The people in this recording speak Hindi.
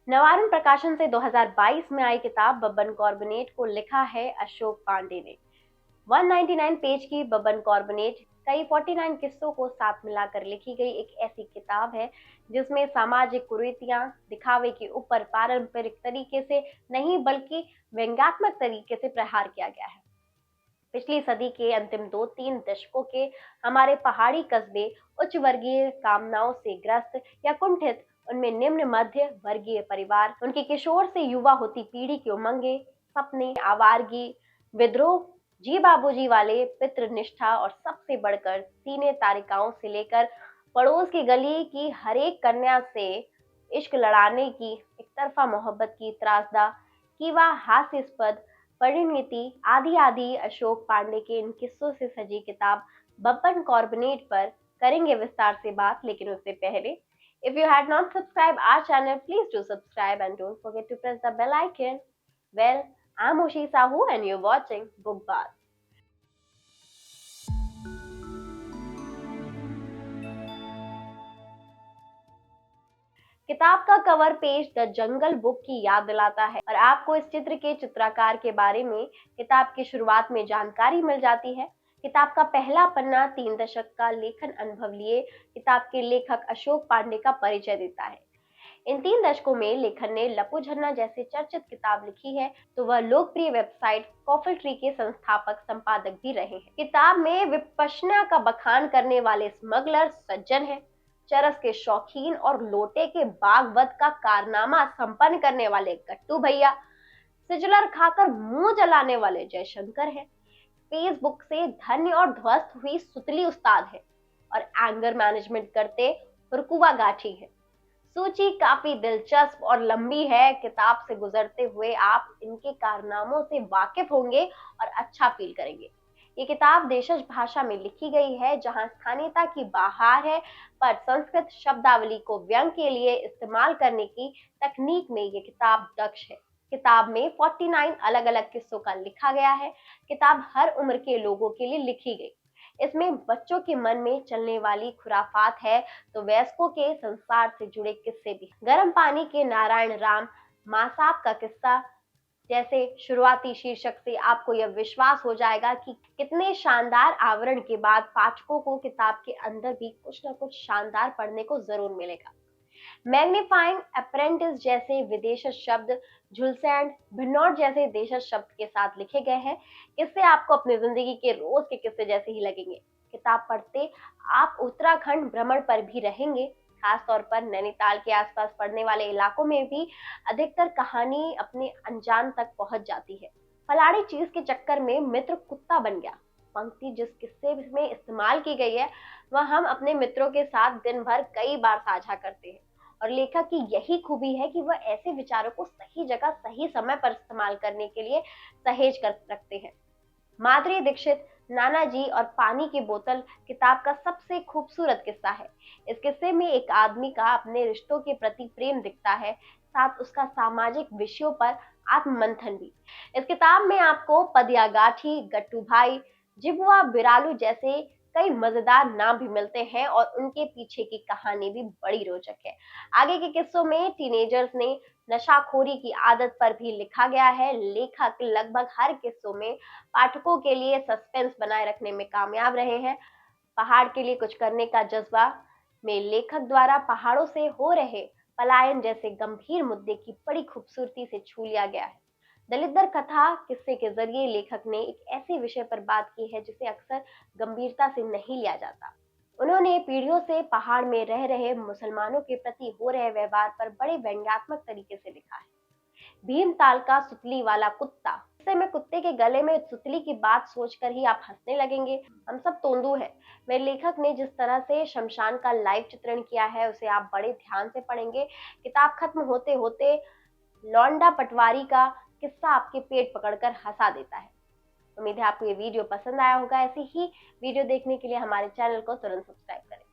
नवारन प्रकाशन से 2022 में आई किताब बब्बन कॉर्बोनेट को लिखा है अशोक पांडे ने। 199 पेज की बब्बन कॉर्बोनेट कई 49 किस्सों को साथ मिलाकर लिखी गई एक ऐसी किताब है जिसमें सामाजिक कुरीतियां दिखावे के ऊपर पारंपरिक तरीके से नहीं बल्कि व्यंग्यात्मक तरीके से प्रहार किया गया है। पिछली सदी के अंतिम 2-3 दशकों के हमारे पहाड़ी कस्बे उच्च वर्गीय कामनाओं से ग्रस्त या कुंठित, उनमें निम्न मध्य वर्गीय परिवार, उनके किशोर से युवा होती पीढ़ी की उमंगे, सपने, आवारगी, विद्रोह, जी बाबूजी वाले पितृ निष्ठा और सबसे बढ़कर सीने तारिकाओं से लेकर पड़ोस की गली की हर एक कन्या से इश्क लड़ाने की एक तरफा मोहब्बत की त्रासदा की वह हास्यास्पद परिणति आदि आदि अशोक पांडे के इन किस्सों से सजी किताब बब्बन कॉर्बोनेट पर करेंगे विस्तार से बात। लेकिन उससे पहले, if you had not subscribed our channel, please do subscribe and don't forget to press the bell icon. Well, I'm Oshi Sahu and you're watching Book Bath. किताब का cover page the jungle book की याद दिलाता है और आपको इस चित्र के चित्रकार के बारे में किताब की शुरुआत में जानकारी मिल जाती है। किताब का पहला पन्ना 3 दशक का लेखन अनुभव लिए किताब के लेखक अशोक पांडे का परिचय देता है। इन 3 दशकों में लेखन ने लपू झरना जैसे चर्चित किताब लिखी है तो वह लोकप्रिय वेबसाइट कॉफल ट्री के संस्थापक संपादक भी रहे हैं। किताब में विपश्यना का बखान करने वाले स्मगलर सज्जन है, चरस के शौकीन और लोटे के बागवत का कारनामा संपन्न करने वाले गट्टू भैया, सिजलर खाकर मुंह जलाने वाले जयशंकर है, फेसबुक से धन्य और ध्वस्त हुई सुतली उस्ताद है और एंगर मैनेजमेंट करते हुरकुवा गाठी है। सूची काफी दिलचस्प और लंबी है। किताब से गुजरते हुए आप इनके कारनामों से वाकिफ होंगे और अच्छा फील करेंगे। ये किताब देशज भाषा में लिखी गई है जहां स्थानीयता की बहार है, पर संस्कृत शब्दावली को व्यंग के लिए इस्तेमाल करने की तकनीक में ये किताब दक्ष है। किताब में 49 अलग अलग किस्सों का लिखा गया है। किताब हर उम्र के लोगों के लिए लिखी गई। इसमें बच्चों के मन में चलने वाली खुराफात है तो वयस्कों के संसार से जुड़े किस्से भी। गर्म पानी के नारायण राम मासाब का किस्सा जैसे शुरुआती शीर्षक से आपको यह विश्वास हो जाएगा कि कितने शानदार आवरण के बाद पाठकों को किताब के अंदर भी कुछ न कुछ शानदार पढ़ने को जरूर मिलेगा। मैग्नीफाइंग अप्रेंटिस जैसे विदेश शब्द, झुलसैंड, भिन्नौर जैसे देशज शब्द के साथ लिखे गए हैं। इससे आपको अपनी जिंदगी के रोज के किस्से जैसे ही लगेंगे। किताब पढ़ते आप उत्तराखंड भ्रमण पर भी रहेंगे। खास तौर पर नैनीताल के आसपास पड़ने वाले इलाकों में भी अधिकतर कहानी अपने अनजान तक पहुंच जाती है। फलाड़ी चीज के चक्कर में मित्र कुत्ता बन गया पंक्ति जिस किस्से में इस्तेमाल की गई है वह हम अपने मित्रों के साथ दिन भर कई बार साझा करते हैं और लेखक की यही खूबी है कि वह ऐसे विचारों को सही जगह सही समय पर इस्तेमाल करने के लिए सहेज कर रखते हैं। माधुरी दीक्षित, नाना जी और पानी की बोतल किताब का सबसे खूबसूरत किस्सा है। इस किस्से में एक आदमी का अपने रिश्तों के प्रति प्रेम दिखता है, साथ उसका सामाजिक विषयों पर आत्ममंथन भी। इस किताब में आपको पदिया गाठी, गट्टू भाई, जिबुआ बिरालू जैसे कई मजेदार नाम भी मिलते हैं और उनके पीछे की कहानी भी बड़ी रोचक है। आगे के किस्सों में टीनेजर्स ने नशाखोरी की आदत पर भी लिखा गया है। लेखक लगभग हर किस्सों में पाठकों के लिए सस्पेंस बनाए रखने में कामयाब रहे हैं। पहाड़ के लिए कुछ करने का जज्बा में लेखक द्वारा पहाड़ों से हो रहे पलायन जैसे गंभीर मुद्दे की बड़ी खूबसूरती से छू लिया गया है। दलिद्दर कथा किस्से के जरिए लेखक ने एक ऐसे विषय पर बात की है जिसे अक्सर गंभीरता से नहीं लिया जाता। उन्होंने पीढ़ियों से पहाड़ में रह रहे मुसलमानों के प्रति हो रहे व्यवहार पर बड़े व्यंग्यात्मक तरीके से लिखा है। भीमताल का सुतली वाला कुत्ता, इससे में कुत्ते के गले में सुतली की बात सोचकर ही आप हंसने लगेंगे। हम सब तोंदू हैं। मेरे लेखक ने जिस तरह से शमशान का लाइव चित्रण किया है उसे आप बड़े ध्यान से पढ़ेंगे। किताब खत्म होते होते लौंडा पटवारी का किस्सा आपके पेट पकड़कर हंसा देता है। उम्मीद है आपको ये वीडियो पसंद आया होगा। ऐसी ही वीडियो देखने के लिए हमारे चैनल को तुरंत सब्सक्राइब करें।